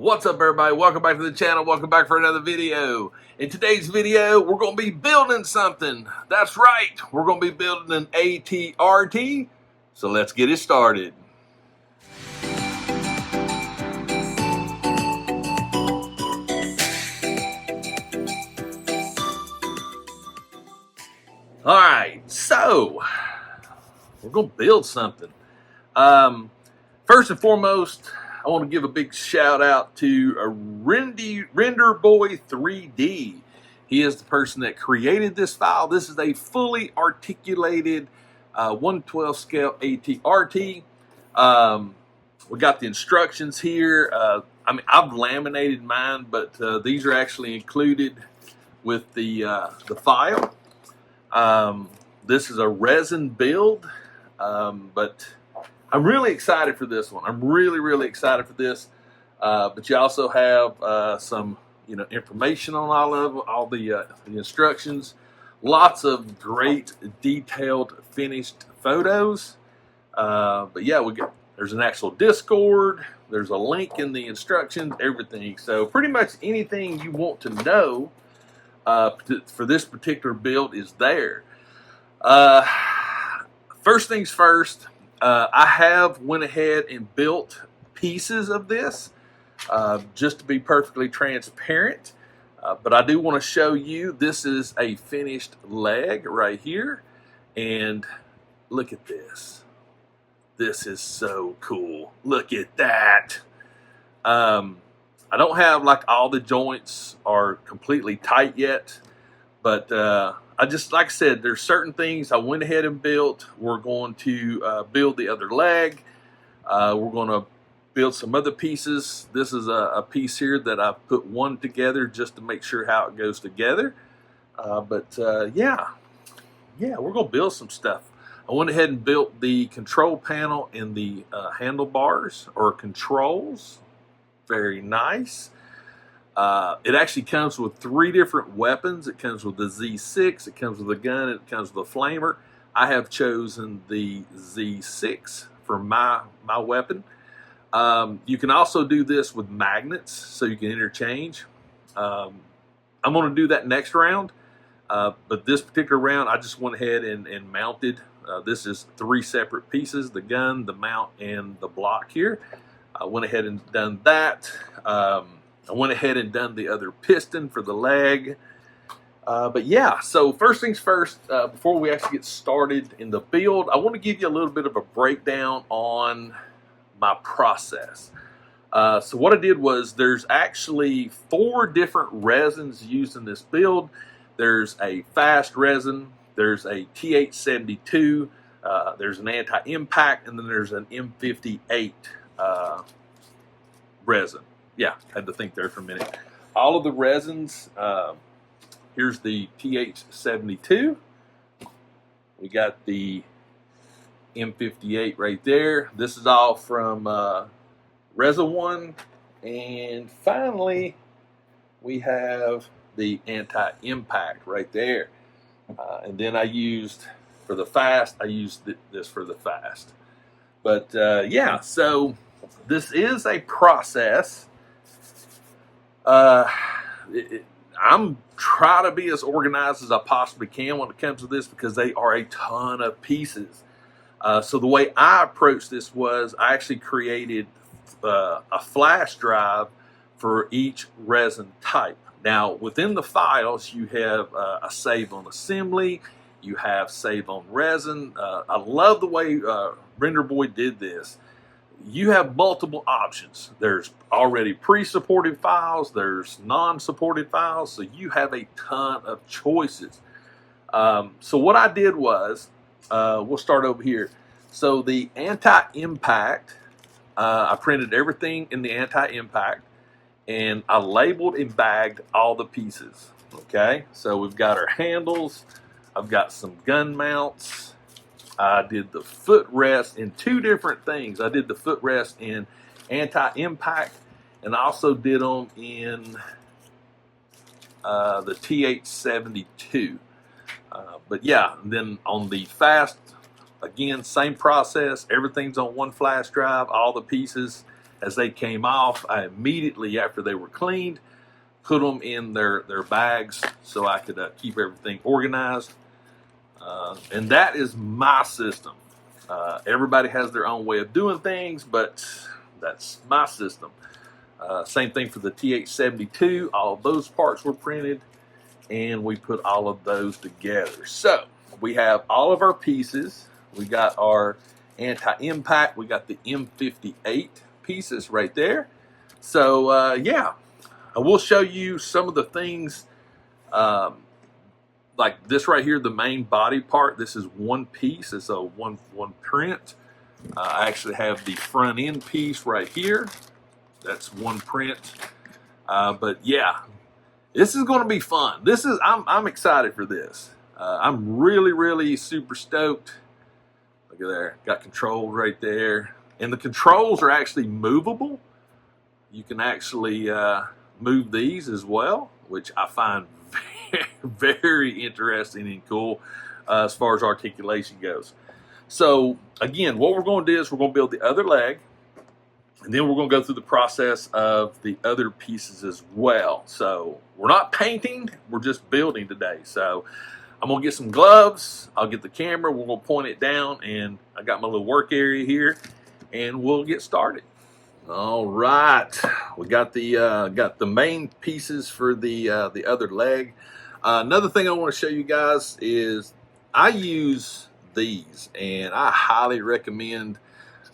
What's up, everybody? Welcome back to the channel. Welcome back for another video. In today's video, we're going to be building something. That's right. We're going to be building an ATRT. So let's get it started. All right. So we're going to build something. First and foremost, I want to give a big shout out to Renderboy3D. He is the person that created this file. This is a fully articulated 1/12 scale ATRT. We got the instructions here. I've laminated mine, but these are actually included with the file. This is a resin build, but I'm really excited for this one. I'm really excited for this. But you also have some, information on all the instructions. Lots of great detailed finished photos. But yeah, there's an actual Discord. There's a link in the instructions. Everything. So pretty much anything you want to know for this particular build is there. First things first. I have went ahead and built pieces of this just to be perfectly transparent, but I do want to show you this is a finished leg right here, and look at this. This is so cool. Look at that. I don't have like all the joints are completely tight yet, but I just, like I said, there's certain things I went ahead and built. We're going to build the other leg. We're going to build some other pieces. This is a piece here that I put one together just to make sure how it goes together. Yeah, we're going to build some stuff. I went ahead and built the control panel and the handlebars or controls. Very nice. It actually comes with 3 different weapons. It comes with the Z6, it comes with a gun, and it comes with a flamer. I have chosen the Z6 for my weapon. You can also do this with magnets, so you can interchange. I'm going to do that next round, but this particular round, I just went ahead and mounted. This is 3 separate pieces, the gun, the mount, and the block here. I went ahead and done that. I went ahead and done the other piston for the leg. But yeah, so first things first, before we actually get started in the build, I want to give you a little bit of a breakdown on my process. So what I did was there's actually 4 different resins used in this build. There's a fast resin, there's a T872, there's an anti-impact, and then there's an M58 resin. Yeah, had to think there for a minute. All of the resins, here's the TH72. We got the M58 right there. This is all from Resin 1. And finally, we have the anti-impact right there. And then I used, for the fast, I used this for the fast. But yeah, so this is a process. I'm trying to be as organized as I possibly can when it comes to this because they are a ton of pieces. So the way I approached this was I actually created a flash drive for each resin type. Now within the files you have a save on assembly, you have save on resin. I love the way Renderboy did this. You have multiple options. There's already pre-supported files, there's non-supported files, so you have a ton of choices. So what I did was, we'll start over here. So the anti-impact, I printed everything in the anti-impact, and I labeled and bagged all the pieces. Okay, so we've got our handles, I've got some gun mounts, I did the footrest in 2 different things. I did the footrest in anti-impact, and I also did them in the TH72. But yeah, then on the fast, again, same process. Everything's on one flash drive, all the pieces, as they came off, I immediately, after they were cleaned, put them in their bags so I could keep everything organized. And that is my system. Everybody has their own way of doing things, but that's my system. Same thing for the TH72. All of those parts were printed, and we put all of those together. So we have all of our pieces. We got our anti-impact. We got the M58 pieces right there. So yeah, I will show you some of the things like this right here, the main body part. This is one piece. It's a one print. I actually have the front end piece right here. That's one print. But yeah, this is going to be fun. I'm excited for this. I'm really super stoked. Look at there, got controls right there, and the controls are actually movable. You can actually move these as well, which I find very interesting and cool as far as articulation goes. So again, what we're going to do is we're going to build the other leg, and then we're going to go through the process of the other pieces as well. So we're not painting, we're just building today. So I'm going to get some gloves, I'll get the camera, we're going to point it down, and I got my little work area here, and we'll get started. All right, we got the main pieces for the other leg. Another thing I want to show you guys is I use these, and I highly recommend.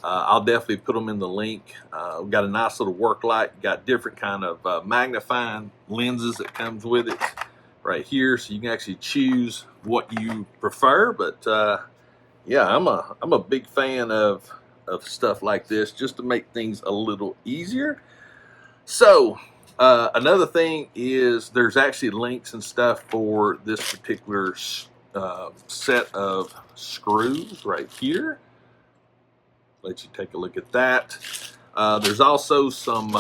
I'll definitely put them in the link. We've got a nice little work light. Got different kind of magnifying lenses that comes with it right here, so you can actually choose what you prefer. But yeah, I'm a big fan of stuff like this, just to make things a little easier. So another thing is there's actually links and stuff for this particular set of screws right here. Let you take a look at that. There's also some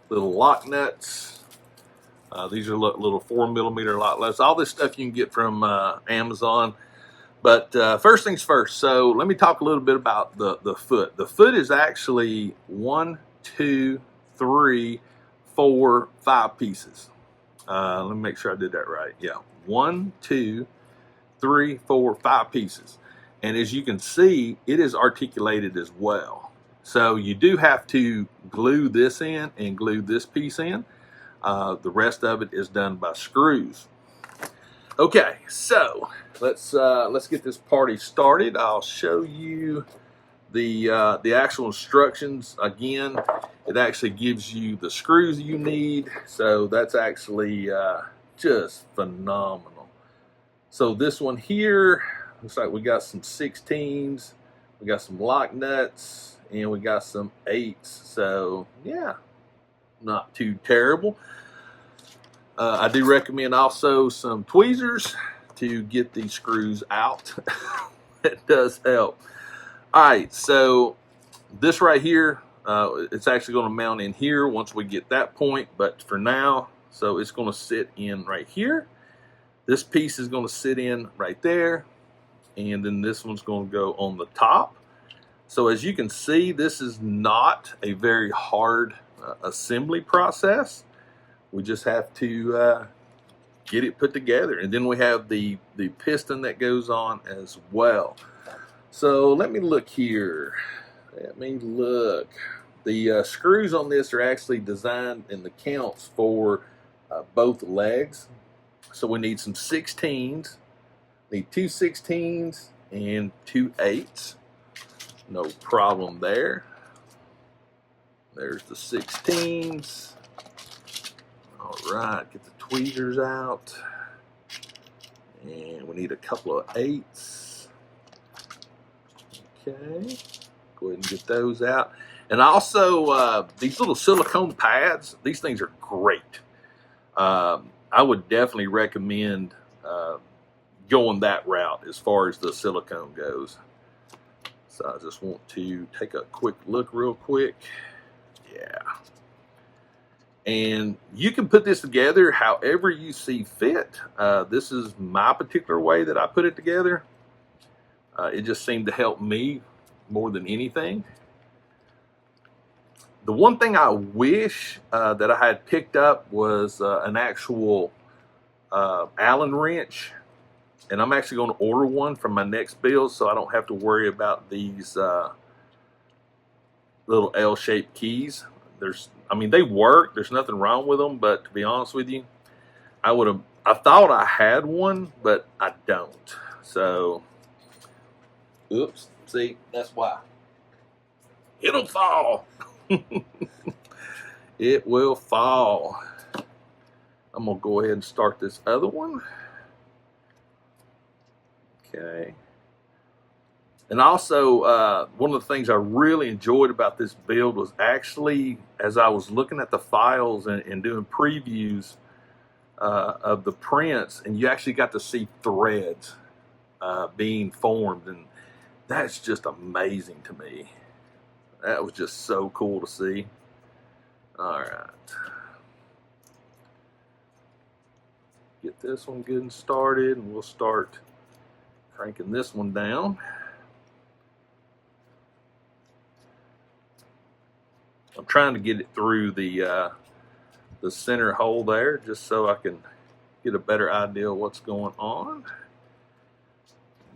little lock nuts. These are little 4mm lock nuts. All this stuff you can get from Amazon. But first things first, so let me talk a little bit about the foot. The foot is actually 1, 2, 3, 4, 5 pieces. Let me make sure I did that right. Yeah, 1, 2, 3, 4, 5 pieces. And as you can see, it is articulated as well. So you do have to glue this in and glue this piece in. The rest of it is done by screws. Okay, so let's get this party started. I'll show you the actual instructions. Again, it actually gives you the screws you need, so that's actually just phenomenal. So this one here looks like we got some 16s, we got some lock nuts, and we got some 8s. So yeah, not too terrible. I do recommend also some tweezers to get these screws out. It does help. All right, so this right here, it's actually going to mount in here once we get that point, but for now, so it's going to sit in right here. This piece is going to sit in right there, and then this one's going to go on the top. So as you can see, this is not a very hard assembly process. We just have to get it put together, and then we have the piston that goes on as well. So let me look here. Let me look. The screws on this are actually designed in the counts for both legs. So we need some 16s. Need 2 16s and 2 8s. No problem there. There's the 16s. All right, get the tweezers out. And we need a couple of 8s. Okay, go ahead and get those out. And also, these little silicone pads, these things are great. I would definitely recommend going that route as far as the silicone goes. So I just want to take a quick look real quick. Yeah. And you can put this together however you see fit. This is my particular way that I put it together. It just seemed to help me more than anything. The one thing I wish that I had picked up was an actual Allen wrench, and I'm actually going to order one for my next build so I don't have to worry about these little L-shaped keys. I mean, they work. There's nothing wrong with them, but to be honest with you, I thought I had one, but I don't. So, oops, see, that's why. It'll fall. It will fall. I'm gonna go ahead and start this other one. Okay. And also, one of the things I really enjoyed about this build was actually, as I was looking at the files and doing previews of the prints, and you actually got to see threads being formed, and that's just amazing to me. That was just so cool to see. All right. Get this one good and started, and we'll start cranking this one down. I'm trying to get it through the center hole there, just so I can get a better idea of what's going on.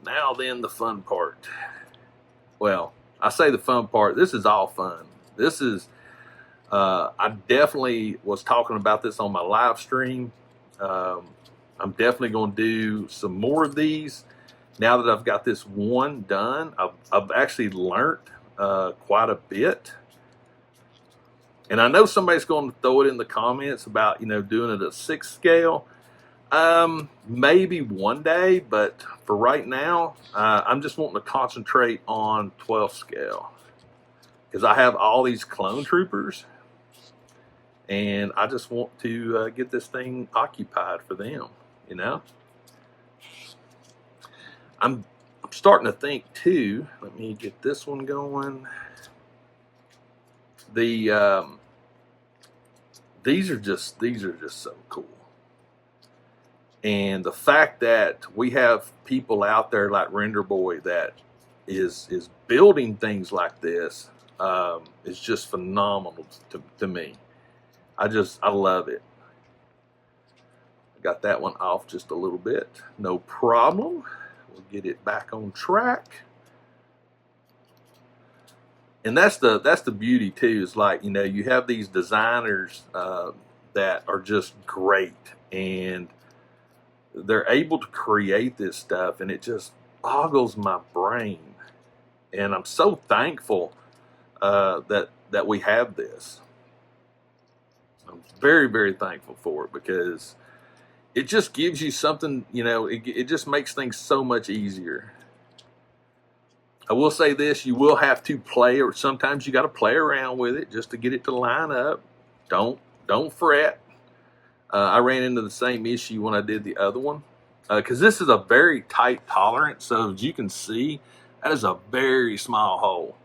Now then, the fun part. Well, I say the fun part. This is all fun. This is. I definitely was talking about this on my live stream. I'm definitely going to do some more of these. Now that I've got this one done, I've actually learned quite a bit. And I know somebody's going to throw it in the comments about, doing it at 6 scale. Maybe one day, but for right now, I'm just wanting to concentrate on 12 scale. Because I have all these clone troopers. And I just want to get this thing occupied for them, I'm starting to think too, let me get this one going. These are just so cool. And the fact that we have people out there like Renderboy that is building things like this is just phenomenal to me. I love it. Got that one off just a little bit. No problem. We'll get it back on track. And that's the beauty too, is like, you have these designers that are just great, and they're able to create this stuff, and it just boggles my brain. And I'm so thankful that we have this. I'm very, very thankful for it, because it just gives you something, it just makes things so much easier. I will say this, you will have to play, or sometimes you got to play around with it just to get it to line up. Don't fret. I ran into the same issue when I did the other one, because this is a very tight tolerance. So as you can see, that is a very small hole.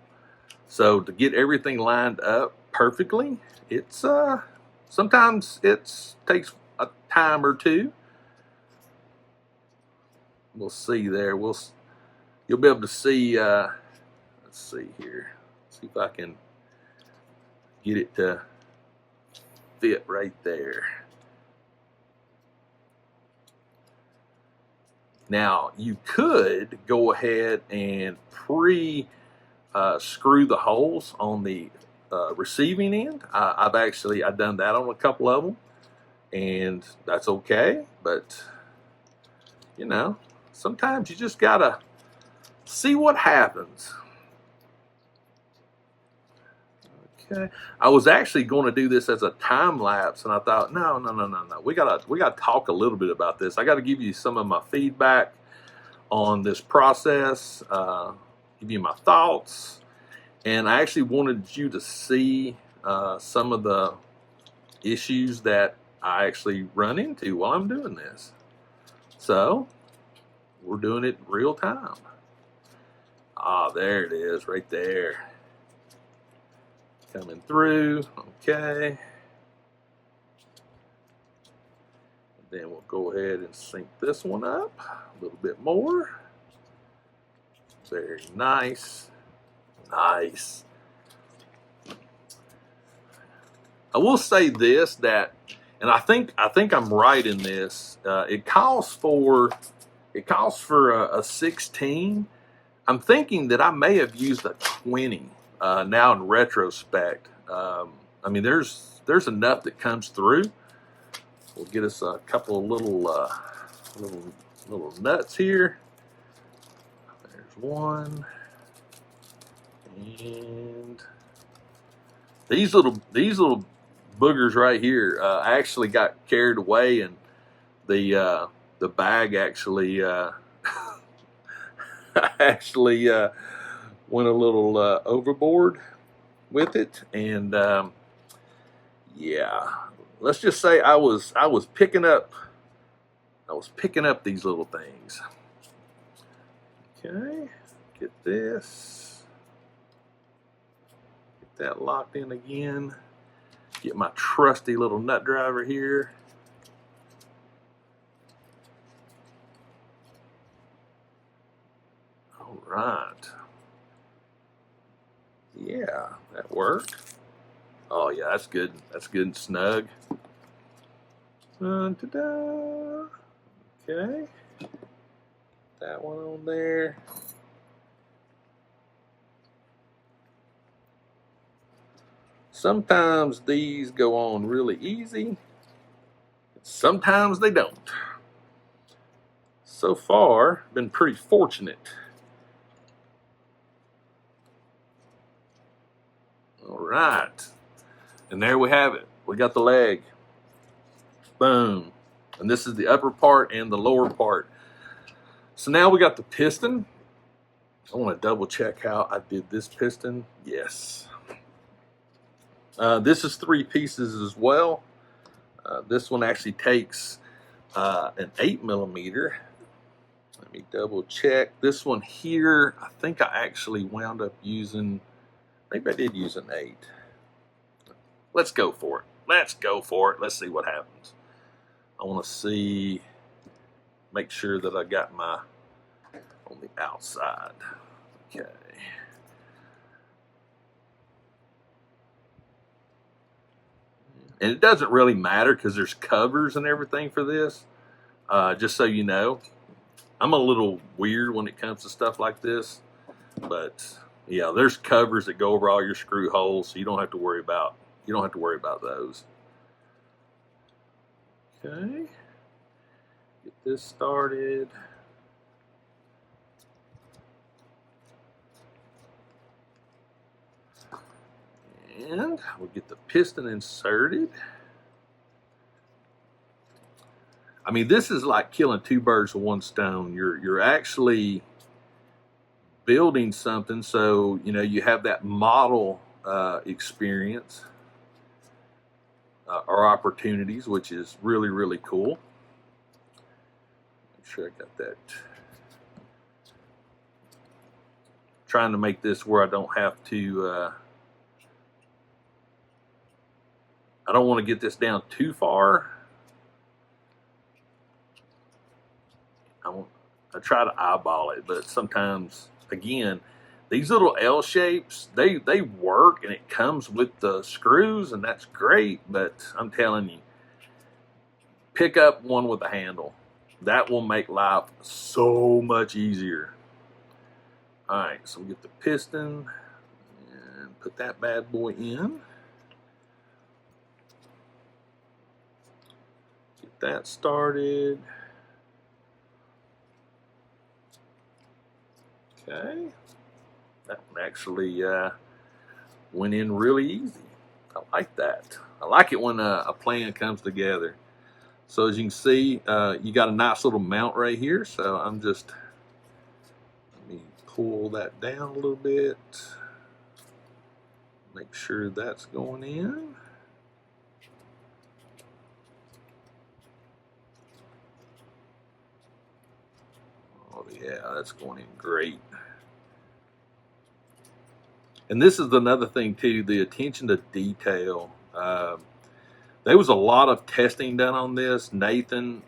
So to get everything lined up perfectly, it's sometimes it takes a time or two. We'll see there. You'll be able to see. Let's see here. See if I can get it to fit right there. Now you could go ahead and screw the holes on the receiving end. I've done that on a couple of them, and that's okay. But sometimes you just gotta see what happens. Okay, I was actually going to do this as a time lapse, and I thought, no. We gotta talk a little bit about this. I got to give you some of my feedback on this process, give you my thoughts, and I actually wanted you to see some of the issues that I actually run into while I'm doing this. So we're doing it in real time. Ah, there it is, right there. Coming through, okay. Then we'll go ahead and sync this one up a little bit more. Very nice. Nice. I will say this, that, and I think I'm right in this. It calls for a 16. I'm thinking that I may have used a 20 now in retrospect. I mean, there's enough that comes through. We'll get us a couple of little nuts here. There's one, and these little boogers right here actually got carried away, and the bag actually actually went a little overboard with it, and yeah, let's just say I was picking up these little things. Okay, get this, get that locked in again. Get my trusty little nut driver here. All right. Yeah, that worked. Oh yeah, that's good. That's good and snug. Ta-da. Okay. That one on there. Sometimes these go on really easy. Sometimes they don't. So far, been pretty fortunate. All right. And there we have it. We got the leg. Boom. And this is the upper part and the lower part. So now we got the piston. I want to double check how I did this piston. Yes. This is 3 pieces as well. This one actually takes an 8mm. Let me double check. This one here, I think I actually wound up using, maybe I did use an 8. Let's go for it. Let's go for it. Let's see what happens. I want to see, make sure that I got my, on the outside. Okay. And it doesn't really matter because there's covers and everything for this. Just so you know, I'm a little weird when it comes to stuff like this. But yeah, there's covers that go over all your screw holes, so you don't have to worry about those. Okay. Get this started. And we'll get the piston inserted. I mean, this is like killing 2 birds with 1 stone. You're actually building something, so you know you have that model experience or opportunities, which is really, really cool. Make sure I got that. Trying to make this where I don't have to. I don't want to get this down too far. I try to eyeball it, but sometimes, again, these little L shapes, they work, and it comes with the screws, and that's great, but I'm telling you, pick up one with a handle. That will make life so much easier. All right, so we get the piston and put that bad boy in. Get that started. Okay, that one actually went in really easy. I like that. I like it when a plan comes together. So as you can see, you got a nice little mount right here. So I'm just, let me pull that down a little bit. Make sure that's going in. Oh yeah, that's going in great. And this is another thing too, the attention to detail. There was a lot of testing done on this. Nathan,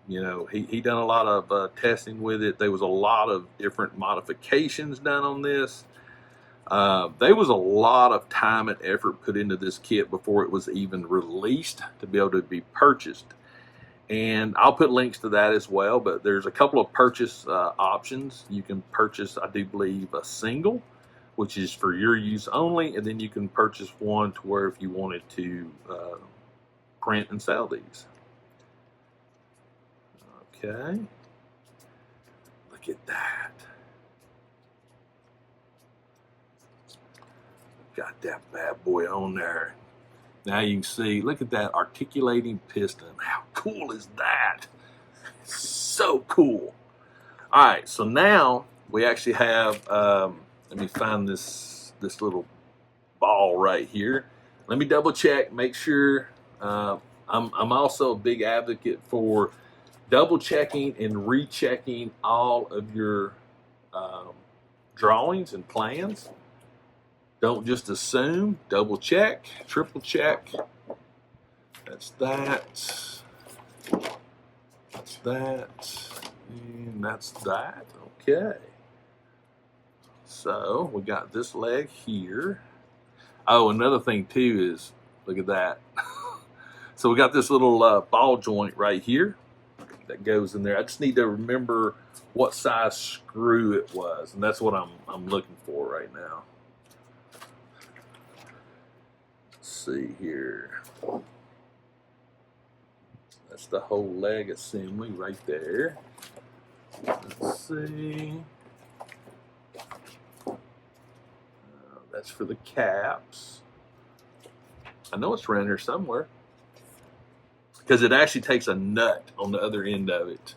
you know, he done a lot of testing with it. There was a lot of different modifications done on this. There was a lot of time and effort put into this kit before it was even released to be able to be purchased. And I'll put links to that as well, but there's a couple of purchase options. You can purchase, I do believe, a single, which is for your use only, and then you can purchase one to where if you wanted to print and sell these. Okay, look at that. Got that bad boy on there. Now you can see, look at that articulating piston. How cool is that? So cool. All right, so now we actually have, let me find this little ball right here. Let me double check, make sure. I'm also a big advocate for double checking and rechecking all of your drawings and plans. Don't just assume, double check, triple check. That's that. That's that. And that's that. Okay. So we got this leg here. Oh, another thing too is, look at that. So we got this little ball joint right here that goes in there. I just need to remember what size screw it was, and that's what I'm looking for right now. See here, that's the whole leg assembly right there. Let's see, that's for the caps. I know it's around here somewhere because it actually takes a nut on the other end of it.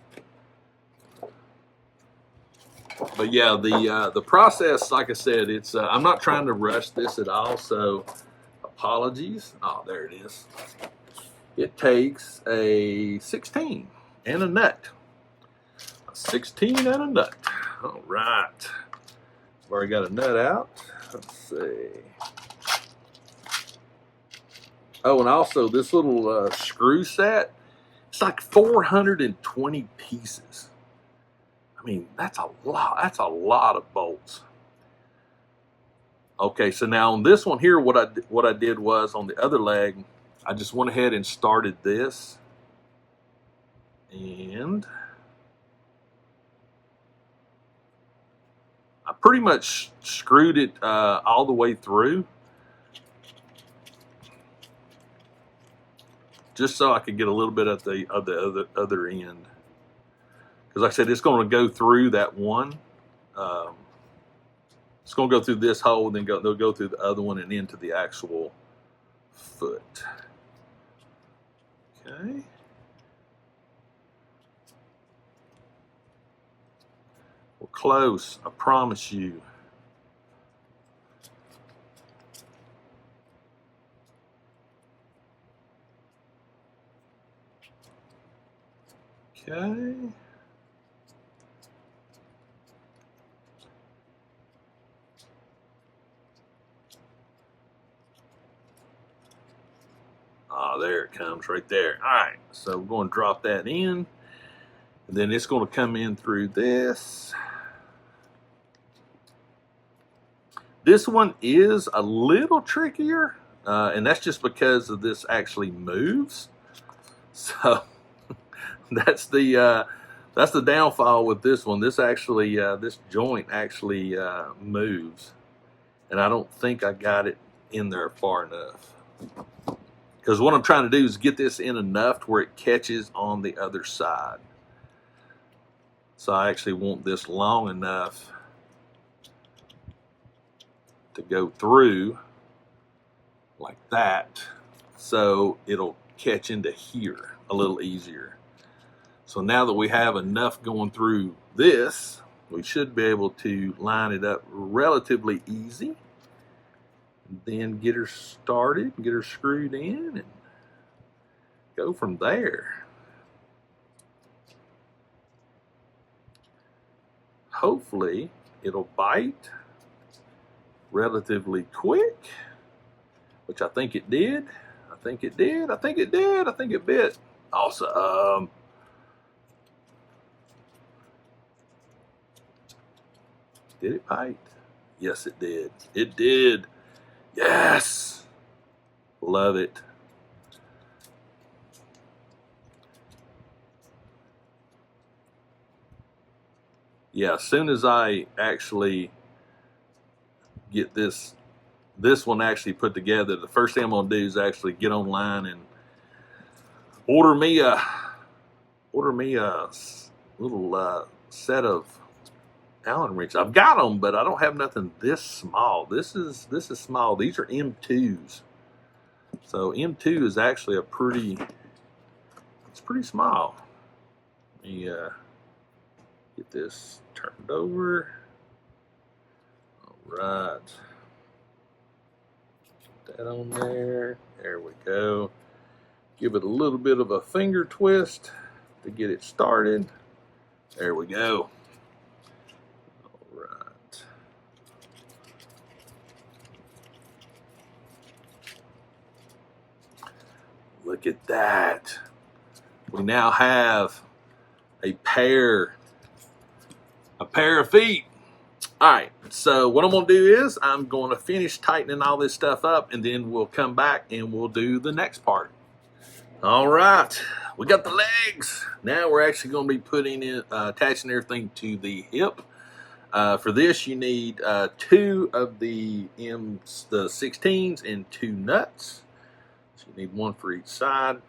But yeah, the process, like I said, it's I'm not trying to rush this at all, so apologies. Oh, there it is. It takes a 16 and a nut. A 16 and a nut. All right. I've already got a nut out. Let's see. Oh, and also this little screw set, it's like 420 pieces. I mean, that's a lot. That's a lot of bolts. Okay, so now on this one here, what I did was on the other leg, I just went ahead and started this, and I pretty much screwed it all the way through, just so I could get a little bit at the other end. Because like I said, it's going to go through that one. It's going to go through this hole, and then they'll go through the other one and into the actual foot. Okay. We're close, I promise you. Okay. Ah, there it comes right there. All right, so we're going to drop that in, and then it's going to come in through this. This one is a little trickier, and that's just because of this actually moves. So that's the downfall with this one. This actually, this joint actually moves, and I don't think I got it in there far enough. Because what I'm trying to do is get this in enough to where it catches on the other side. So I actually want this long enough to go through like that, so it'll catch into here a little easier. So now that we have enough going through this, we should be able to line it up relatively easy. Then get her started, get her screwed in, and go from there. Hopefully it'll bite relatively quick, which I think it did. I think it did. I think it did. I think it bit. Awesome. Did it bite? Yes, it did. It did. Yes. Love it. Yeah, as soon as I actually get this one actually put together, the first thing I'm gonna do is actually get online and order me a little set of Allen wrenches. I've got them, but I don't have nothing this small. This is small. These are M2s. So M2 is actually it's pretty small. Let me get this turned over. All right. Put that on there. There we go. Give it a little bit of a finger twist to get it started. There we go. All right. Look at that. We now have a pair of feet. All right, so what I'm gonna do is I'm gonna finish tightening all this stuff up, and then we'll come back and we'll do the next part. All right, we got the legs. Now we're actually gonna be putting in, attaching everything to the hip. For this, you need 2 of the 16s and 2 nuts. So you need 1 for each side.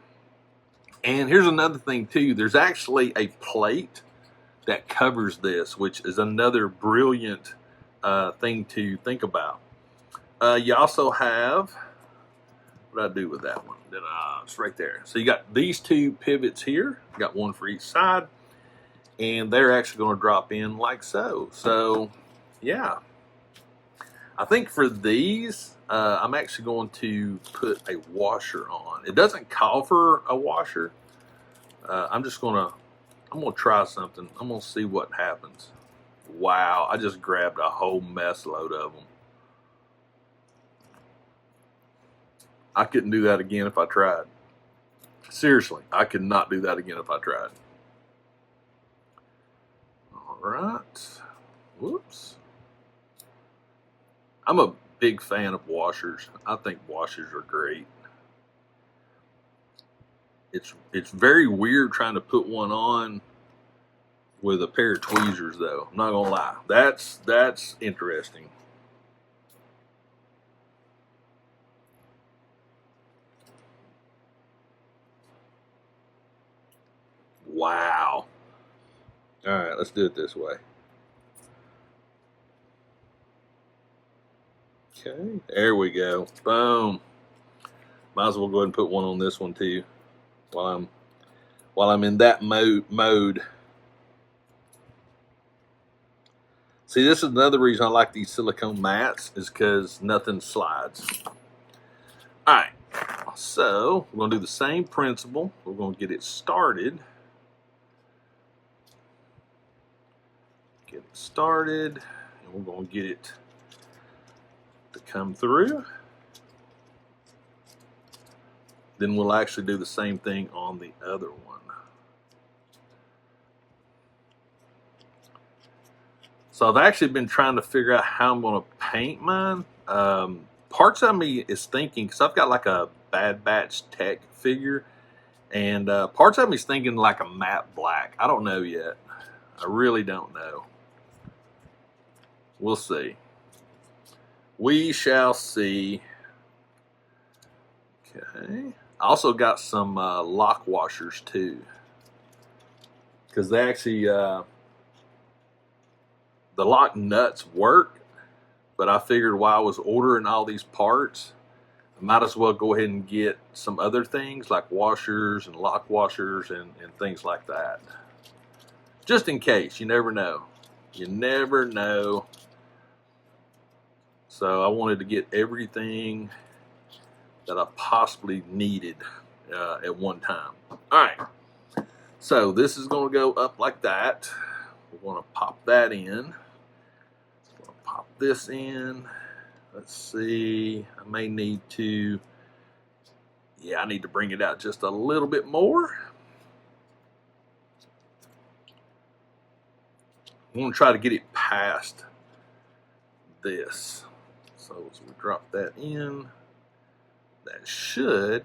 And here's another thing too. There's actually a plate that covers this, which is another brilliant thing to think about. You also have, what did I do with that one? It's right there. So you got these 2 pivots here. You got 1 for each side, and they're actually going to drop in like so. So yeah, I think for these, I'm actually going to put a washer on. It doesn't call for a washer. I'm gonna try something. I'm gonna see what happens. Wow, I just grabbed a whole mess load of them. I couldn't do that again if I tried. Seriously, I could not do that again if I tried. All right. Whoops. I'm a big fan of washers. I think washers are great. It's very weird trying to put one on with a pair of tweezers, though. I'm not gonna lie. That's interesting. Wow. All right, let's do it this way. Okay, there we go. Boom. Might as well go ahead and put one on this one too, while I'm in that mode. See, this is another reason I like these silicone mats, is because nothing slides. All right, so we're gonna do the same principle. We're gonna get it started. And we're gonna get it to come through. Then we'll actually do the same thing on the other one. So I've actually been trying to figure out how I'm going to paint mine. Parts of me is thinking, because I've got like a Bad Batch Tech figure, and parts of me is thinking like a matte black. I don't know yet. I really don't know. We'll see. We shall see. Okay. I also got some lock washers too, because they actually the lock nuts work, but I figured while I was ordering all these parts, I might as well go ahead and get some other things like washers and lock washers and things like that, just in case. You never know. You never know. So I wanted to get everything that I possibly needed at one time. All right, so this is going to go up like that. We're going to pop that in. Pop this in. Let's see, I may need to, yeah, I need to bring it out just a little bit more. I'm going to try to get it past this. So as we drop that in, that should,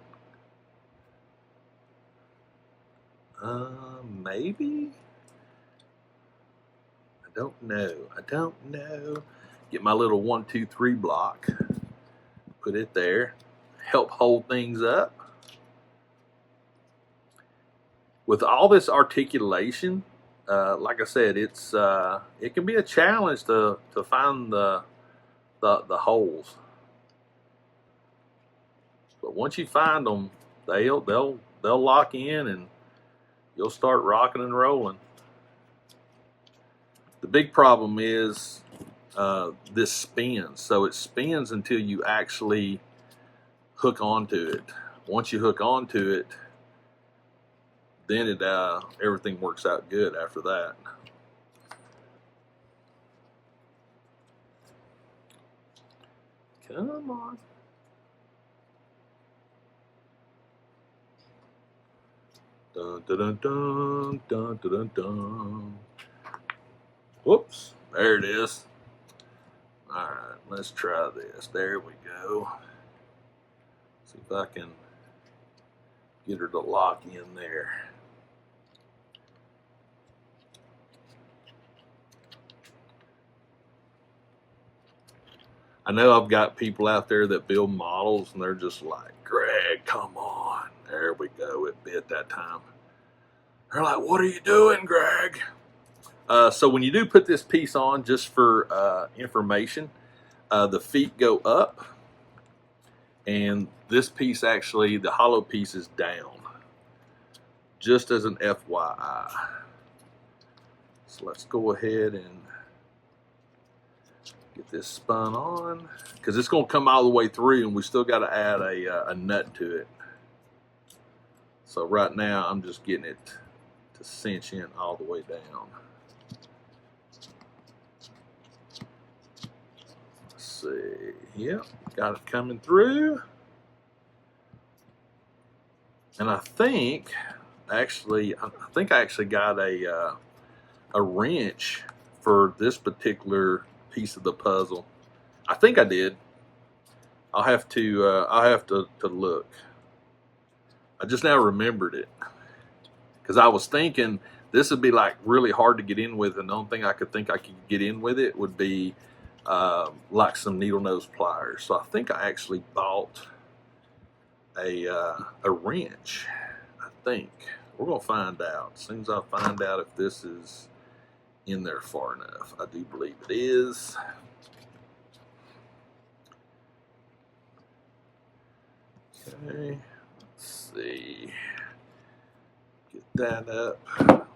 maybe? I don't know. Get my little 1, 2, 3 block, put it there, help hold things up. With all this articulation, like I said, it's it can be a challenge to find the holes. But once you find them, they'll lock in and you'll start rocking and rolling. The big problem is this spins. So it spins until you actually hook onto it. Once you hook onto it, then it everything works out good after that. Come on. Dun, dun, dun, dun, dun, dun, dun. Whoops, there it is. All right, let's try this. There we go. See if I can get her to lock in there. I know I've got people out there that build models and they're just like, Greg, come on. There we go, it bit that time. They're like, what are you doing, Greg? So when you do put this piece on, just for information, the feet go up and this piece actually, the hollow piece is down. Just as an FYI. So let's go ahead and get this spun on, because it's going to come all the way through and we still got to add a nut to it. So right now I'm just getting it to cinch in all the way down. Let's see. Yep, got it coming through. And I think I actually got a wrench for this particular piece of the puzzle. I think I did. I'll have to look. I just now remembered it, because I was thinking this would be like really hard to get in with, and the only thing I could think I could get in with it would be like some needle nose pliers. So I think I actually bought a wrench. I think we're gonna find out as soon as I find out if this is in there far enough. I do believe it is. Okay, let's see. Get that up.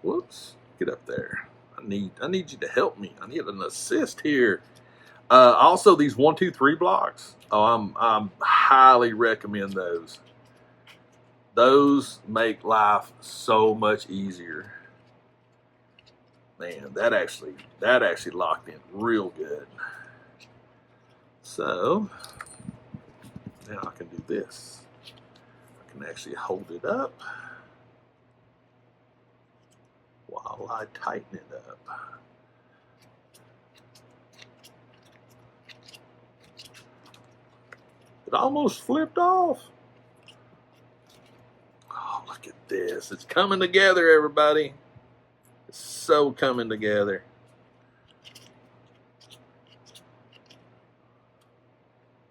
Whoops, get up there. I need you to help me. I need an assist here. Also, these 1, 2, 3 blocks. Oh, I'm highly recommend those. Those make life so much easier. Man, that actually locked in real good. So now I can do this. I can actually hold it up while I tighten it up. It almost flipped off. Oh, look at this. It's coming together, everybody. It's so coming together.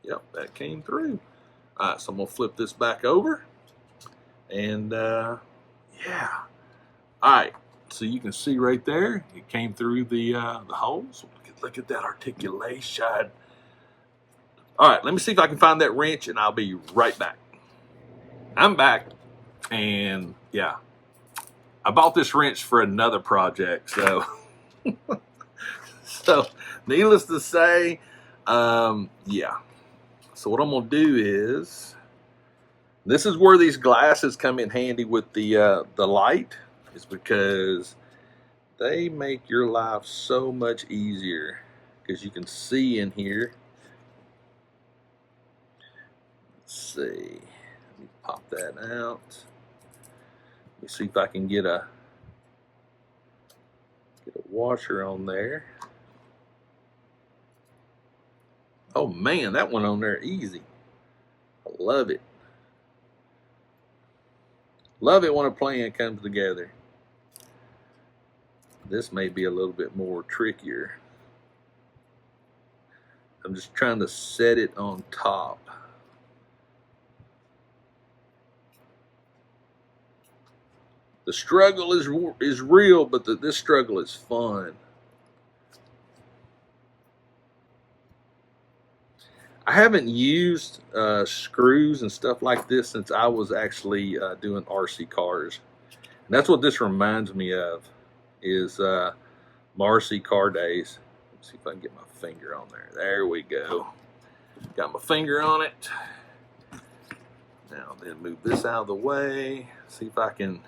Yep, that came through. All right, so I'm going to flip this back over. And, yeah. All right, so you can see right there, it came through the holes. Look at that articulation. All right, let me see if I can find that wrench, and I'll be right back. I'm back, and yeah, I bought this wrench for another project, so so needless to say, yeah. So what I'm gonna do is, this is where these glasses come in handy with the light, is because they make your life so much easier, because you can see in here. Let's see, let me pop that out. Let me see if I can get a washer on there. Oh man, that went on there easy. I love it. Love it when a plan comes together. This may be a little bit more trickier. I'm just trying to set it on top. The struggle is real, but this struggle is fun. I haven't used screws and stuff like this since I was actually doing RC cars. And that's what this reminds me of, is my RC car days. Let's see if I can get my finger on there. There we go. Got my finger on it. Now then move this out of the way. See if I can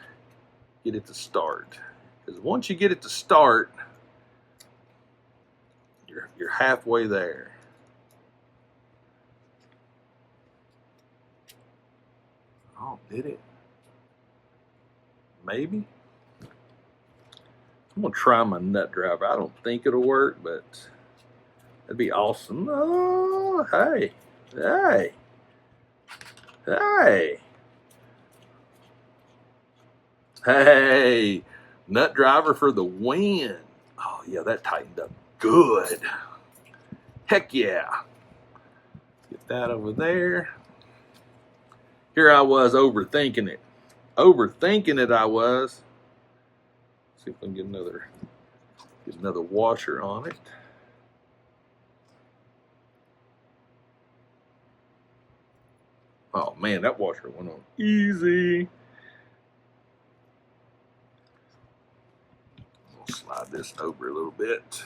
get it to start. Because once you get it to start, you're halfway there. Oh, did it? Maybe? I'm gonna try my nut driver. I don't think it'll work, but that'd be awesome. Oh, hey, hey, hey, hey, nut driver for the win. Oh yeah, that tightened up good. Heck yeah. Get that over there. Here I was overthinking it. Overthinking it I was. See if I can get another washer on it. Oh man, that washer went on easy. I'll slide this over a little bit.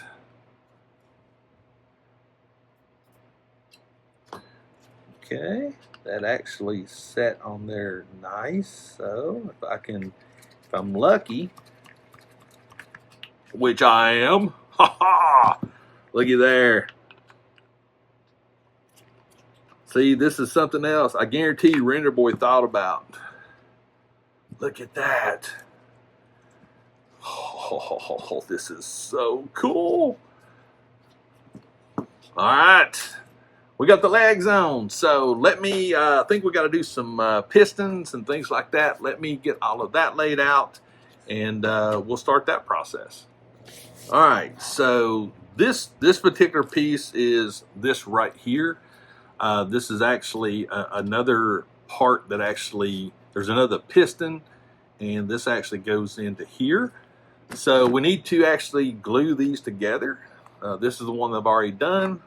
Okay, that actually set on there nice. So if I'm lucky, which I am, ha ha! Looky there. See, this is something else. I guarantee you, Renderboy thought about. Look at that. Oh, this is so cool. All right. We got the legs on, so let me, I think we got to do some pistons and things like that. Let me get all of that laid out, and we'll start that process. All right, so this particular piece is this right here. This is actually another part that actually, there's another piston, and this actually goes into here. So we need to actually glue these together. This is the one that I've already done.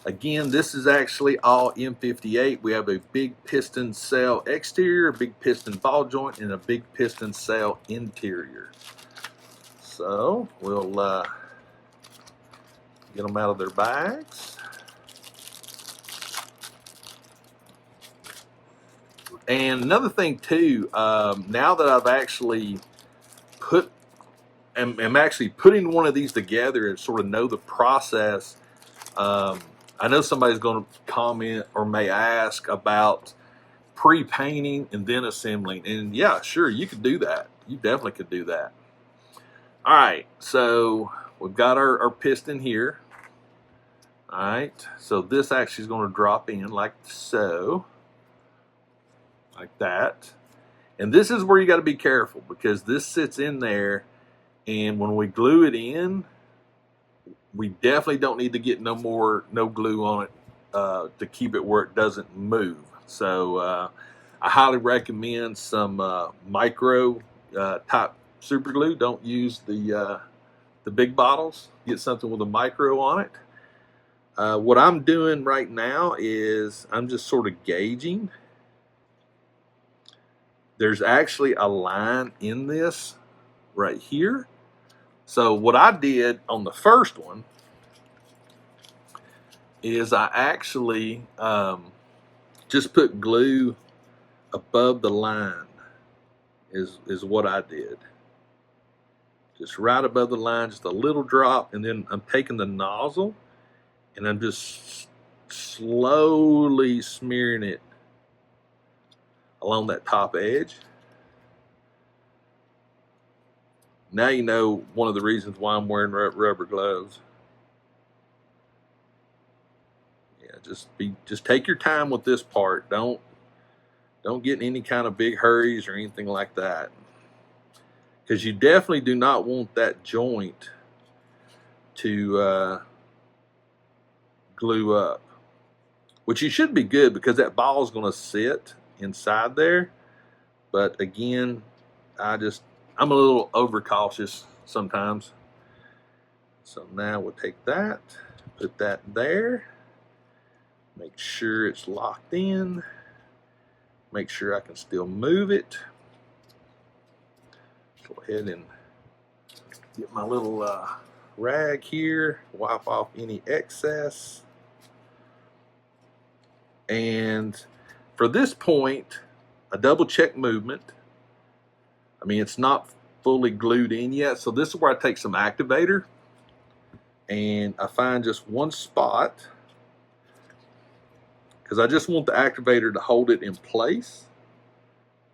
Again, this is actually all M58. We have a big piston cell exterior, a big piston ball joint, and a big piston cell interior. So we'll get them out of their bags. And another thing too, now that I've actually am actually putting one of these together and sort of know the process, I know somebody's going to comment or may ask about pre-painting and then assembling. And yeah, sure, you could do that. You definitely could do that. All right, so we've got our piston here. All right, so this actually is going to drop in like so. Like that. And this is where you got to be careful, because this sits in there, and when we glue it in, we definitely don't need to get no glue on it to keep it where it doesn't move. So I highly recommend some micro type super glue. Don't use the big bottles. Get something with a micro on it. What I'm doing right now is I'm just sort of gauging. There's actually a line in this right here. So what I did on the first one is I actually just put glue above the line is what I did. Just right above the line, just a little drop, and then I'm taking the nozzle and I'm just slowly smearing it along that top edge. Now you know one of the reasons why I'm wearing rubber gloves. Yeah, Just take your time with this part. Don't get in any kind of big hurries or anything like that, because you definitely do not want that joint to glue up, which you should be good because that ball is going to sit inside there. But again, I'm a little overcautious sometimes. So now we'll take that, put that there, make sure it's locked in, make sure I can still move it. Go ahead and get my little rag here, wipe off any excess. And for this point, a double check movement. I mean, it's not fully glued in yet, so this is where I take some activator and I find just one spot, because I just want the activator to hold it in place.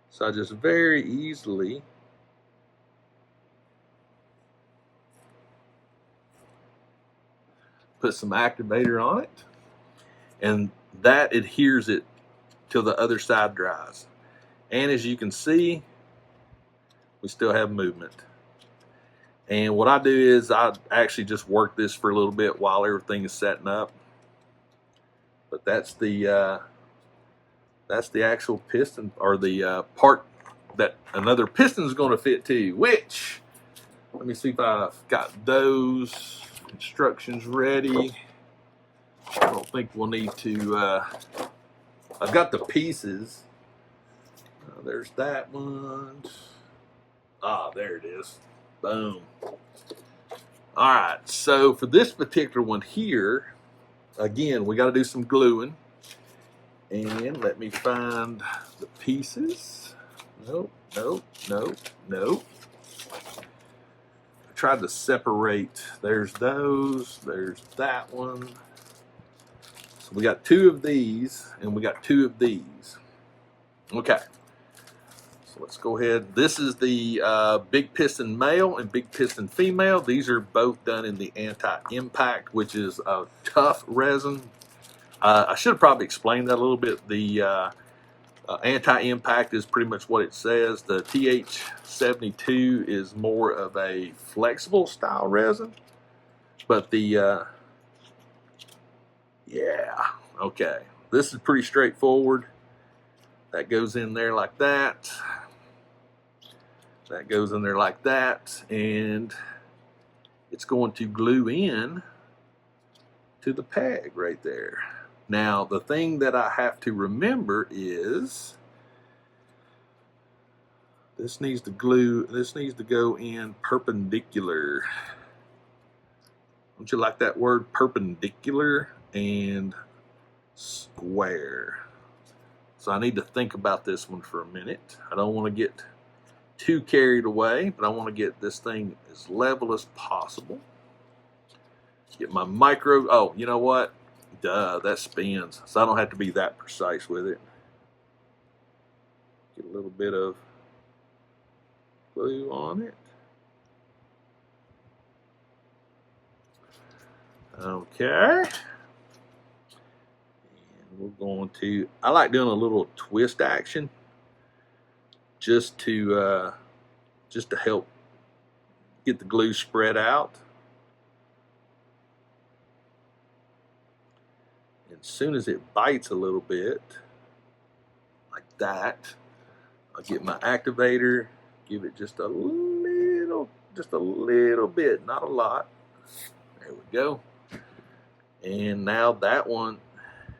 So I just very easily put some activator on it, and that adheres it till the other side dries. And as you can see, we still have movement. And what I do is I actually just work this for a little bit while everything is setting up. But that's the actual piston, or the part that another piston is going to fit to. Which, let me see if I've got those instructions ready. I don't think we'll need to. I've got the pieces. There's that one. Ah, there it is. Boom. All right, so for this particular one here, again, we got to do some gluing. And let me find the pieces. Nope, nope, nope, nope. I tried to separate. There's those, there's that one. So we got two of these, and we got two of these. Okay. So let's go ahead. This is the big piston male and big piston female. These are both done in the anti-impact, which is a tough resin. I should have probably explained that a little bit. The anti-impact is pretty much what it says. The TH72 is more of a flexible style resin. But the, yeah, okay. This is pretty straightforward. That goes in there like that. That goes in there like that, and it's going to glue in to the peg right there. Now, the thing that I have to remember is this needs to go in perpendicular. Don't you like that word, perpendicular and square? So I need to think about this one for a minute. I don't want to get too carried away, but I want to get this thing as level as possible. Get my micro, oh, you know what? Duh, that spins, so I don't have to be that precise with it. Get a little bit of glue on it. Okay. And we're going to, I like doing a little twist action just to help get the glue spread out. As soon as it bites a little bit, like that, I'll get my activator, give it just a little bit, not a lot. There we go. And now that one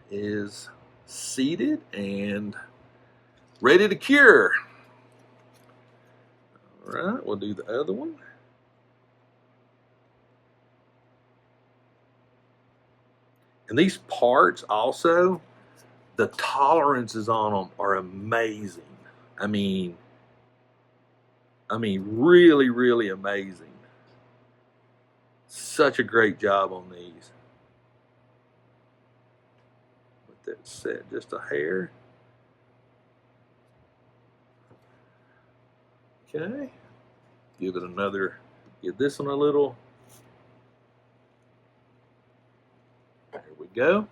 is seated and ready to cure. All right, we'll do the other one. And these parts also, the tolerances on them are amazing. I mean, really, really amazing. Such a great job on these. Let that set just a hair. Okay. Give it another, give this one a little. There we go.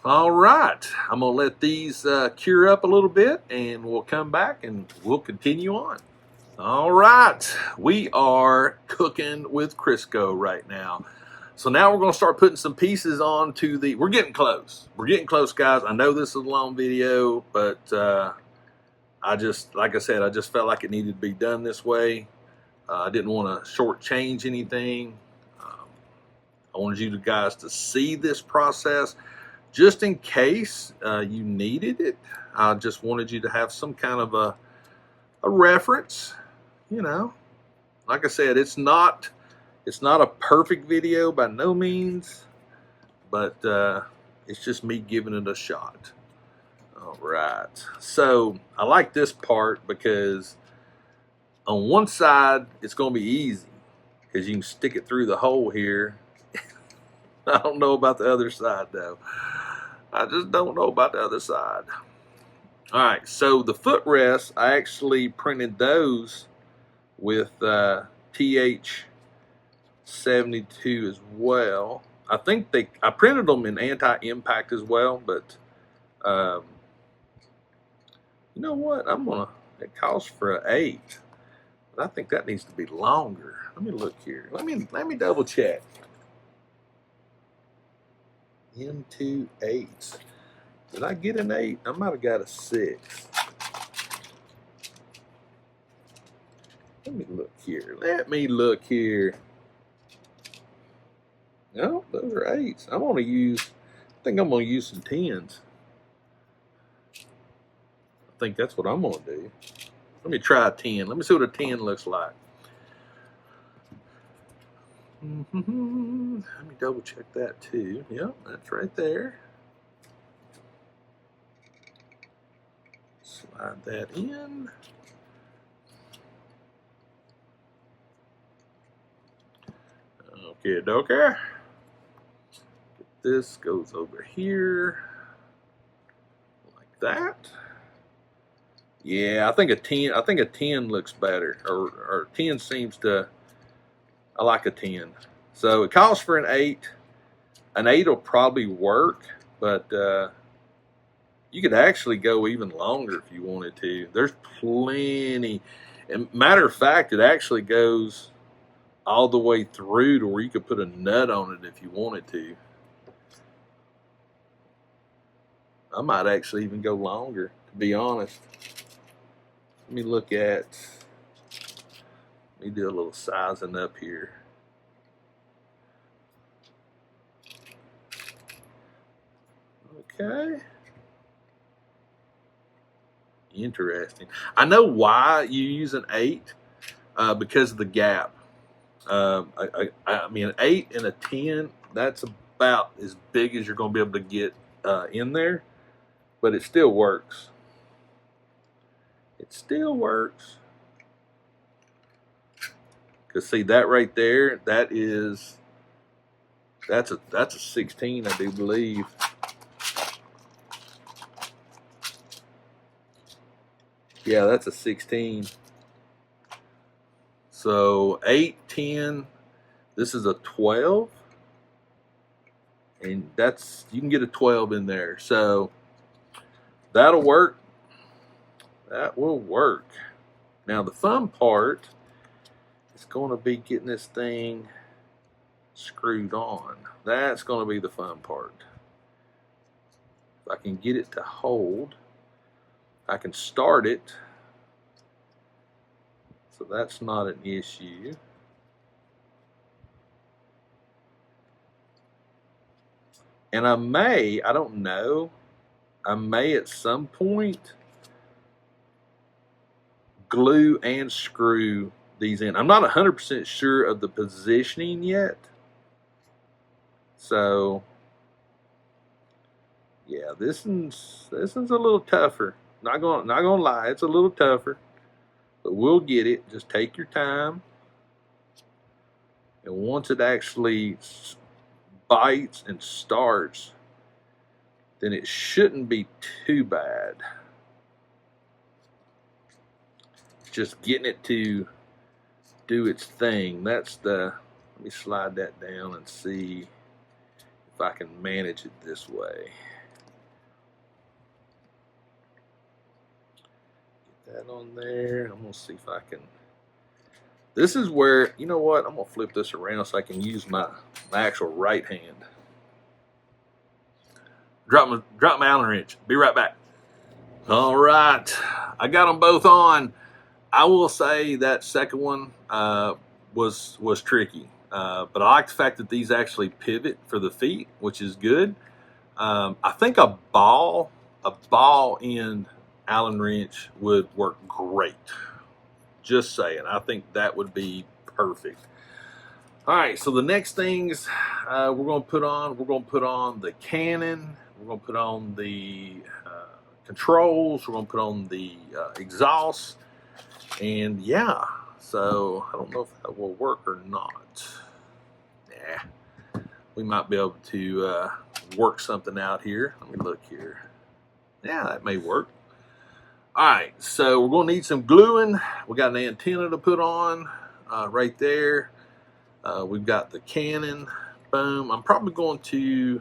All right, I'm gonna let these cure up a little bit, and we'll come back and we'll continue on. All right, we are cooking with Crisco right now. So now we're gonna start putting some pieces onto the, we're getting close. We're getting close, guys. I know this is a long video, but I just, like I said, I just felt like it needed to be done this way. I didn't want to shortchange anything. I wanted you guys to see this process. Just in case you needed it, I just wanted you to have some kind of a reference. You know, like I said, it's not a perfect video by no means, but it's just me giving it a shot. All right, so I like this part because on one side it's going to be easy because you can stick it through the hole here. I don't know about the other side though. I just don't know about the other side. All right, so the footrests, I actually printed those with TH72 as well. I think I printed them in anti-impact as well, but you know what? It calls for an 8, but I think that needs to be longer. Let me look here. Let me double check. Into 8s. Did I get an 8? I might have got a 6. Let me look here. No, those are 8s. I think I'm gonna use some 10s. I think that's what I'm gonna do. Let me try a 10. Let me see what a 10 looks like. Let me double check that too. Yep, that's right there. Slide that in. Okay, dokie. This goes over here like that. Yeah, I think a 10. I think a 10 looks better, or 10 seems to. I like a 10. So it calls for an 8. An 8 will probably work, but you could actually go even longer if you wanted to. There's plenty. And matter of fact, it actually goes all the way through to where you could put a nut on it if you wanted to. I might actually even go longer, to be honest. Let me do a little sizing up here. Okay. Interesting. I know why you use an 8, because of the gap. I mean, an 8 and a 10, that's about as big as you're going to be able to get in there, but it still works. It still works. Because see that right there, that's a 16, I do believe. Yeah, that's a 16. So 8, 10, this is a 12. And you can get a 12 in there. So that'll work. That will work. Now the fun part is going to be getting this thing screwed on. That's going to be the fun part. If I can get it to hold, I can start it. So that's not an issue. And I don't know, I may at some point glue and screw these in. I'm not 100% sure of the positioning yet. So yeah, this is a little tougher. Not gonna lie, it's a little tougher, but we'll get it. Just take your time, and once it actually bites and starts, then it shouldn't be too bad. Just getting it to do its thing. Let me slide that down and see if I can manage it this way. that on there. I'm gonna see if I can. This is where, you know what? I'm gonna flip this around so I can use my actual right hand. Drop my Allen wrench. Be right back. All right, I got them both on. I will say that second one was tricky, but I like the fact that these actually pivot for the feet, which is good. I think a ball end Allen wrench would work great. Just saying, I think that would be perfect. All right, so the next things we're going to put on the cannon. We're going to put on the controls. We're going to put on the exhaust. And yeah, so I don't know if that will work or not. Yeah, we might be able to work something out here. Let me look here. Yeah, that may work. All right, so we're going to need some gluing. We got an antenna to put on right there. We've got the cannon. Boom. I'm probably going to